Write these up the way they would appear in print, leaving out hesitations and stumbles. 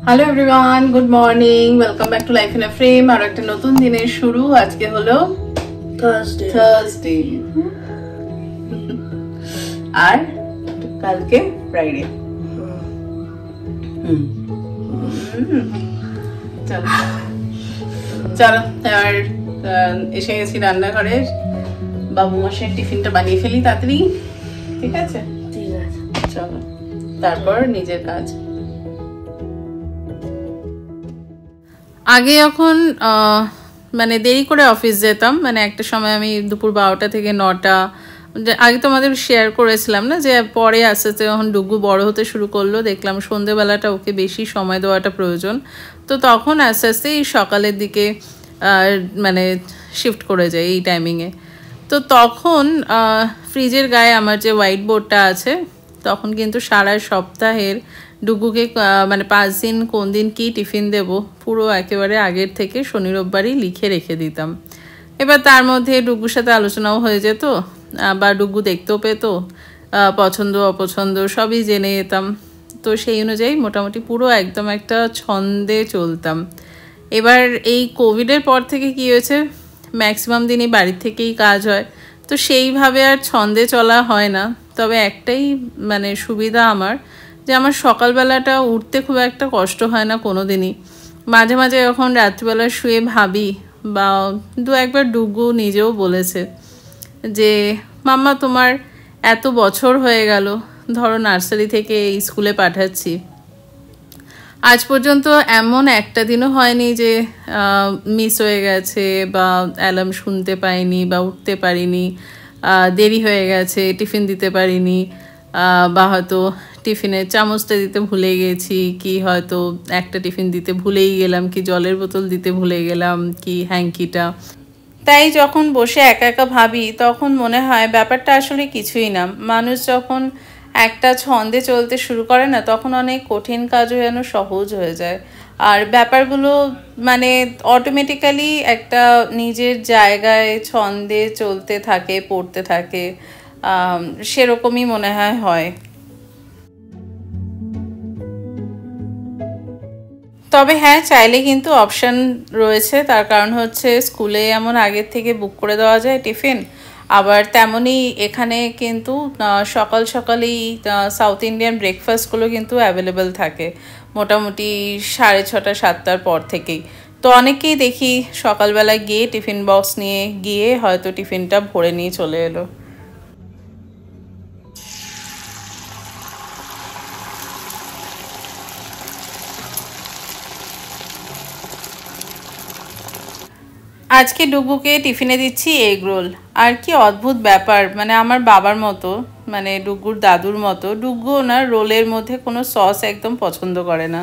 Hello everyone, good morning, welcome back to life in a frame. আর একটা নতুন দিনের শুরু। আজকে হলো থার্সডে আর কালকে ফ্রাইডে। চলো চলো এবার এসে গেছি রান্নাঘরে। বাবু মশাই টিফিনটা বানিয়ে ফেলি তাড়াতাড়ি। ঠিক আছে, চলো তারপর নিজের কাজ। আগে যখন মানে দেরি করে অফিস যেতাম, মানে একটা সময় আমি দুপুর 12টা থেকে 9টা, আগে তোমাদের শেয়ার করেছিলাম না যে পরে আস্তে আস্তে যখন ডুগু বড় হতে শুরু করলো, দেখলাম সন্ধেবেলাটা ওকে বেশি সময় দেওয়াটা প্রয়োজন। তো তখন আস্তে আস্তে এই সকালের দিকে মানে শিফট করে যায় এই টাইমিংয়ে। তো তখন ফ্রিজের গায়ে আমার যে হোয়াইট বোর্ডটা আছে, তখন কিন্তু সারা সপ্তাহের ডুগুকে মানে 5 দিন কোন দিন কী টিফিন দেব পুরো একেবারে আগের থেকে শনি রোববারই লিখে রেখে দিতাম। এবার তার মধ্যে ডুগুর সাথে আলোচনাও হয়ে যেত, বা ডুগু দেখতেও পেত, পছন্দ অপছন্দ সবই জেনে যেতাম। তো সেই অনুযায়ী মোটামুটি পুরো একদম একটা ছন্দে চলতাম। এবার এই কোভিডের পর থেকে কী হয়েছে, ম্যাক্সিমাম দিনই বাড়ির থেকেই কাজ হয়, তো সেইভাবে আর ছন্দে চলা হয় না। তবে একটাই মানে সুবিধা আমার, যে আমার সকালবেলাটা উঠতে খুব একটা কষ্ট হয় না কোনো দিনই। মাঝে মাঝে যখন রাত্রিবেলা শুয়ে ভাবি, বা দু একবার ডুগু নিজেও বলেছে যে মাম্মা তোমার এত বছর হয়ে গেল, ধরো নার্সারি থেকে এই স্কুলে পাঠাচ্ছি, আজ পর্যন্ত এমন একটা দিনও হয়নি যে মিস হয়ে গেছে, বা অ্যালার্ম শুনতে পাইনি, বা উঠতে পারিনি, দেরি হয়ে গেছে, টিফিন দিতে পারিনি, বা হয়তো টিফিনের চামচটা দিতে ভুলে গেছি, কি হয়তো একটা টিফিন দিতে ভুলেই গেলাম, কি জলের বোতল দিতে ভুলে গেলাম, কি হ্যাঙ্কিটা। তাই যখন বসে একা একা ভাবি, তখন মনে হয় ব্যাপারটা আসলে কিছুই না। মানুষ যখন একটা ছন্দে চলতে শুরু করে না, তখন অনেক কঠিন কাজও যেন সহজ হয়ে যায়। আর ব্যাপারগুলো মানে অটোমেটিক্যালি একটা নিজের জায়গায় ছন্দে চলতে থাকে, পড়তে থাকে, সেরকমই মনে হয়। তবে হ্যাঁ, চাইলে কিন্তু অপশান রয়েছে। তার কারণ হচ্ছে স্কুলে এমন আগের থেকে বুক করে দেওয়া যায় টিফিন, আবার তেমনই এখানে কিন্তু সকাল সকালেই সাউথ ইন্ডিয়ান ব্রেকফাস্টগুলো কিন্তু অ্যাভেলেবেল থাকে মোটামুটি 6:30 7টার পর থেকেই। তো অনেকেই দেখি সকালবেলা গিয়ে টিফিন বক্স নিয়ে গিয়ে হয়তো টিফিনটা ভরে নিয়ে চলে এলো। আজকে ডুগুকে টিফিনে দিচ্ছি এগ রোল। আর কি অদ্ভুত ব্যাপার, মানে আমার বাবার মতো, মানে ডুগুর দাদুর মতো, ডুগু ওনার রোলের মধ্যে কোনো সস একদম পছন্দ করে না।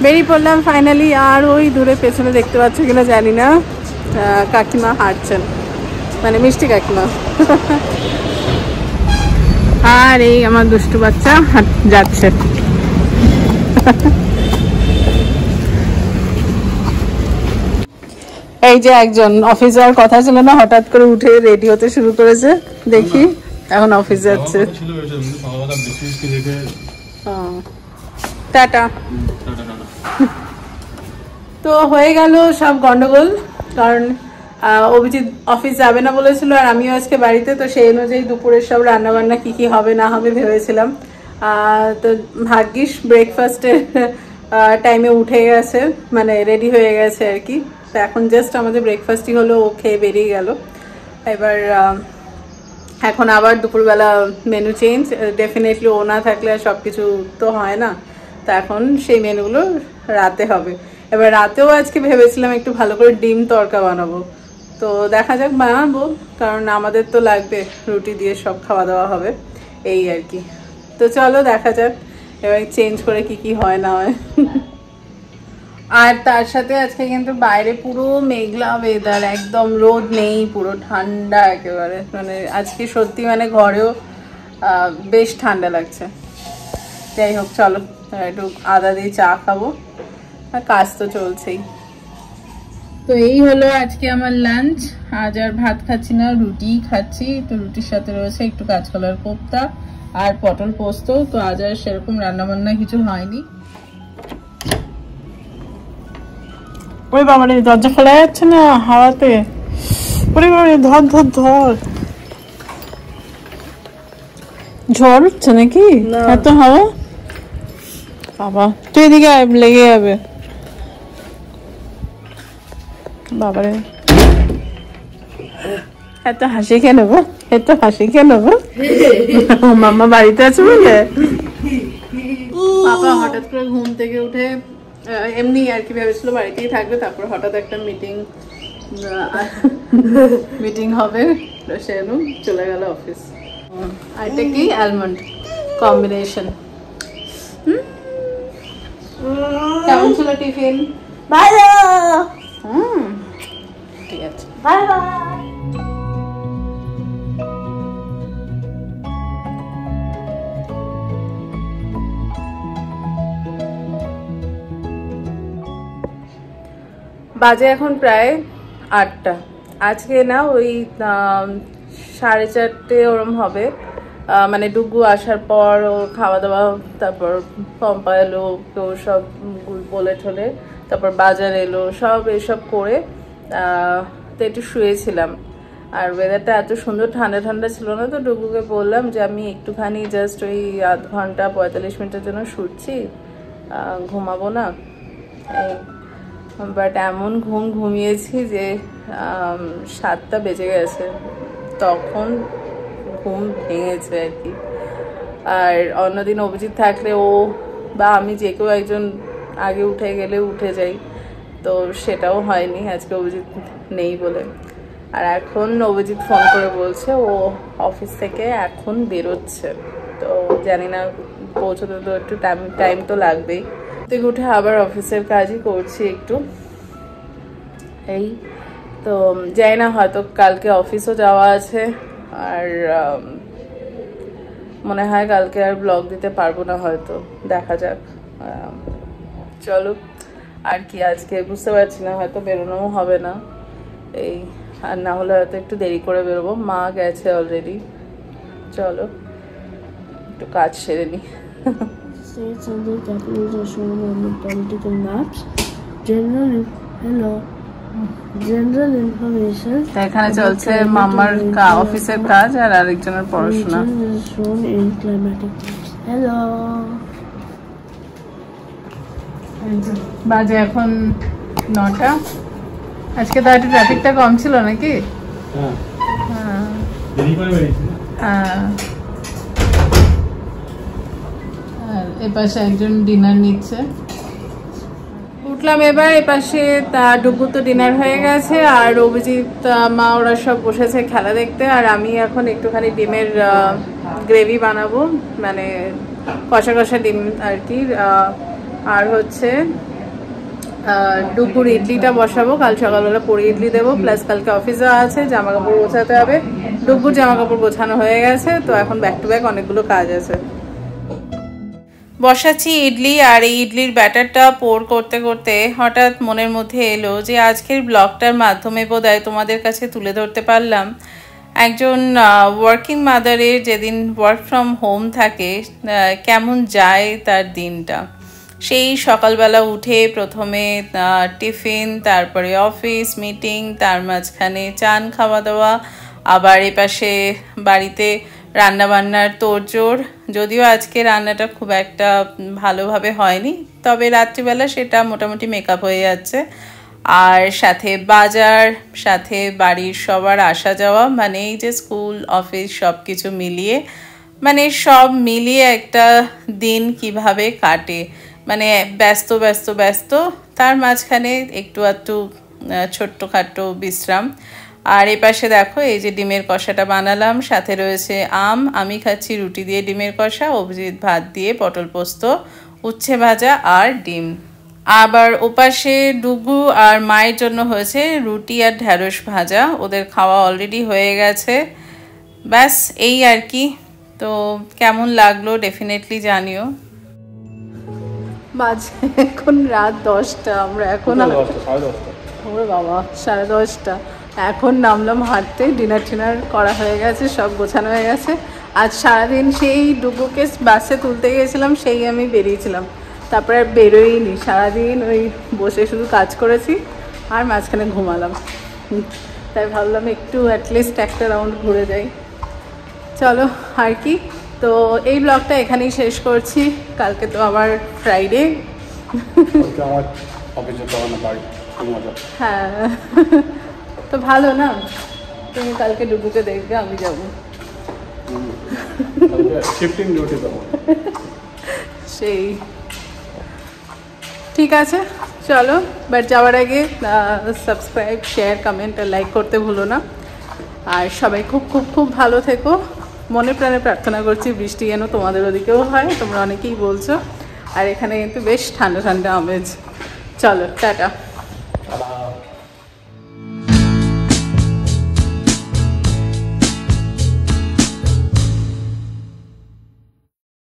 বেরিয়ে পড়লাম ফাইনালি। আর ওই দূরে পেছনে দেখতে পাচ্ছ কিনা জানি না, কাকিমা হাঁটছেন, মানে মিষ্টি কাকিমা। আর এই আমার দুষ্টু বাচ্চা যাচ্ছে। এই যে একজন অফিস যাওয়ার কথা ছিল না, হঠাৎ করে উঠে রেডি হতে শুরু করেছে, দেখি এখন অফিস যাচ্ছে। টাটা। তো হয়ে গেল সব গন্ডগোল, কারণ অভিজিৎ অফিস যাবে না বলেছিল, আর আমিও আজকে বাড়িতে। তো সেই অনুযায়ী দুপুরের সব রান্নাবান্না কি কি হবে না হবে ভেবেছিলাম। তো ভাগ্যিস ব্রেকফাস্টের টাইমে উঠে গেছে, মানে রেডি হয়ে গেছে আর কি। তো এখন জাস্ট আমাদের ব্রেকফাস্টই হলো, ও খেয়ে বেরিয়ে গেল। এবার এখন আবার দুপুরবেলা মেনু চেঞ্জ। ডেফিনেটলি ও না থাকলে আর সব কিছু তো হয় না, তো এখন সেই মেনুগুলো রাতে হবে। এবার রাতেও আজকে ভেবেছিলাম একটু ভালো করে ডিম তড়কা বানাবো, তো দেখা যাক বানাবো, কারণ আমাদের তো লাগবে, রুটি দিয়ে সব খাওয়া দাওয়া হবে এই আর কি। তো চলো দেখা যাক এবার চেঞ্জ করে কি কি হয় না হয়। আর তার সাথে আজকে কিন্তু বাইরে পুরো মেঘলা ওয়েদার, একদম রোদ নেই, পুরো ঠান্ডা একেবারে। মানে আজকে সত্যি মানে ঘরেও বেশ ঠান্ডা লাগছে। যাই হোক চলো একটু আদা দিয়ে চা খাবো, আর কাজ তো চলছেই। তো এই হলো আজকে আমার লাঞ্চ। আজ আর ভাত খাচ্ছি না, রুটি খাচ্ছি। তো রুটির সাথে রয়েছে একটু কাঁচকলার কোপ্তা আর পটল পোস্ত। তো আজ আর সেরকম রান্না বান্না কিছু হয়নি। ওই বাবা রে, দরজা খোলা যাচ্ছে না হাওয়াতে। ওরে বাবা, ধর ধর ধর, ঝড় হচ্ছে নাকি এত হাওয়া? বাবা তুই এদিকে লেগে যাবে। বাবারে, এত হাসি কেন গো, এত হাসি কেন গো? মাম্মা বাড়িতে আছে বলে? বাবা হঠাৎ করে ঘুম থেকে উঠে এমনি আর কি ভেবেছিল বাড়িতেই থাকবে, তারপর হঠাৎ একটা মিটিং হবে, সেরকম চলে গেল অফিস। আর এটা কি অ্যালমন্ড কম্বিনেশন। কেমন ছিল টিফিন? ভালো। ঠিক আছে, বাই বাই। বাজে এখন প্রায় 8টা। আজকে না ওই 4:30 ওরম হবে, মানে ডুগু আসার পর ও খাওয়া দাওয়া, তারপর পম্পা এলো, তো সব বলে ঠলে, তারপর বাজার এলো, সব এসব করে তো একটু শুয়েছিলাম। আর ওয়েদারটা এত সুন্দর ঠান্ডা ঠান্ডা ছিল না, তো ডুগুকে বললাম যে আমি একটুখানি জাস্ট ওই আধ ঘন্টা 45 মিনিটের জন্য শুচ্ছি, ঘুমাবো না। বাট এমন ঘুমিয়েছি যে 7টা বেজে গেছে, তখন ঘুম ভেঙেছে আর কি। আর অন্যদিন অভিজিৎ থাকলে ও বা আমি যে কেউ একজন আগে উঠে গেলে উঠে যাই, তো সেটাও হয়নি আজকে অভিজিৎ নেই বলে। আর এখন অভিজিৎ ফোন করে বলছে ও অফিস থেকে এখন বেরোচ্ছে, তো জানি না পৌঁছতে তো একটু টাইম তো লাগবেই। থেকে উঠে আবার অফিসের কাজই করছি একটু, এই তো যাই না, হয়তো কালকে অফিসও যাওয়া আছে। আর মনে হয় কালকে আর ব্লগ দিতে পারবো না, হয়তো দেখা যাক। চলো, আর কি আজকে বুঝতে পারছি না, হয়তো বেরোনোও হবে না এই, আর না হলে হয়তো একটু দেরি করে বেরোবো। মা গেছে অলরেডি, চলো একটু কাজ সেরে নি। States and their capitals are shown on the political maps. General information. এখানে চলছে মামার অফিসের কাজ আর আরেকজনের পড়াশোনা। Is shown in climatic maps. Hello. বাজে এখন 9টা। আজকে তো একটু ট্রাফিকটা কম ছিল নাকি? হ্যাঁ, আর এপাশে একজন ডিনার নিচ্ছে। উঠলাম এবার, এপাশে ডুগু তো ডিনার হয়ে গেছে, আর অভিজিৎ মা ওরা সব বসেছে খেলা দেখতে। আর আমি এখন একটুখানি ডিমের গ্রেভি বানাবো, মানে কষা কষা ডিম আর কি। আর হচ্ছে ডুগুর ইডলিটা বসাবো, কাল সকালবেলা পরে ইডলি দেবো, প্লাস কালকে অফিস যাওয়া আছে, জামা কাপড় গোছাতে হবে। ডুগুর জামা কাপড় গোছানো হয়ে গেছে, তো এখন ব্যাক টু ব্যাক অনেকগুলো কাজ আছে। বসাচ্ছি ইডলি, আর এই ইডলির ব্যাটারটা পোর করতে করতে হঠাৎ মনের মধ্যে এলো যে আজকের ব্লগটার মাধ্যমে বোধহয় তোমাদের কাছে তুলে ধরতে পারলাম একজন ওয়ার্কিং মাদারের যেদিন ওয়ার্ক ফ্রম হোম থাকে কেমন যায় তার দিনটা। সেই সকালবেলা উঠে প্রথমে টিফিন, তারপরে অফিস মিটিং, তার মাঝখানে চান খাওয়া দাওয়া, আবার এপাশে বাড়িতে রান্নাবান্নার তোড়জোড়। যদিও আজকে রান্নাটা খুব একটা ভালোভাবে হয়নি, তবে রাত্রিবেলা সেটা মোটামুটি মেকআপ হয়ে যাচ্ছে। আর সাথে বাজার, সাথে বাড়ির সবার আসা যাওয়া, মানে এই যে স্কুল অফিস সব কিছু মিলিয়ে, মানে সব মিলিয়ে একটা দিন কিভাবে কাটে, মানে ব্যস্ত ব্যস্ত ব্যস্ত, তার মাঝখানে একটু আধটু ছোট্টখাট্টো বিশ্রাম। আর এই পাশে দেখো এই যে ডিমের কষাটা বানালাম, সাথে রয়েছে আম, আমি খাচ্ছি রুটি দিয়ে ডিমের কষা, অভিজিৎ ভাত দিয়ে পটল পোস্ত, উচ্ছে ভাজা আর ডিম। আবার ওপাশে ডুগু আর মায়ের জন্য হয়েছে রুটি আর ঢ্যাঁড়স ভাজা, ওদের খাওয়া অলরেডি হয়ে গেছে। ব্যাস এই আর কি। তো কেমন লাগলো ডেফিনেটলি জানিও। বাজে এখন রাত 10টা, আমরা এখন ওরে বাবা 10:30, এখন নামলাম হাঁটতে। ডিনার টিনার করা হয়ে গেছে, সব গোছানো হয়ে গেছে। আজ সারাদিন সেই ডুগুকে বাসে তুলতে গিয়েছিলাম, সেই আমি বেরিয়েছিলাম, তারপরে আর বেরোইনি। সারাদিন ওই বসে শুধু কাজ করেছি আর মাঝখানে ঘুমালাম। তাই ভাবলাম একটু অ্যাটলিস্ট একটা রাউন্ড ঘুরে যাই। চলো আর কি, তো এই ব্লগটা এখানেই শেষ করছি। কালকে তো আবার ফ্রাইডে। হ্যাঁ, তো ভালো না, তুমি কালকে ডুগুকে দেখবে, আমি যাবো। সেই ঠিক আছে, চলো। বাট যাওয়ার আগে সাবস্ক্রাইব, শেয়ার, কমেন্ট আর লাইক করতে ভুলো না। আর সবাই খুব খুব খুব ভালো থেকো। মনে প্রাণে প্রার্থনা করছি বৃষ্টি যেন তোমাদের ওদিকেও হয়, তোমরা অনেকেই বলছো। আর এখানে কিন্তু বেশ ঠান্ডা ঠান্ডা আমেজ। চলো, টাটা।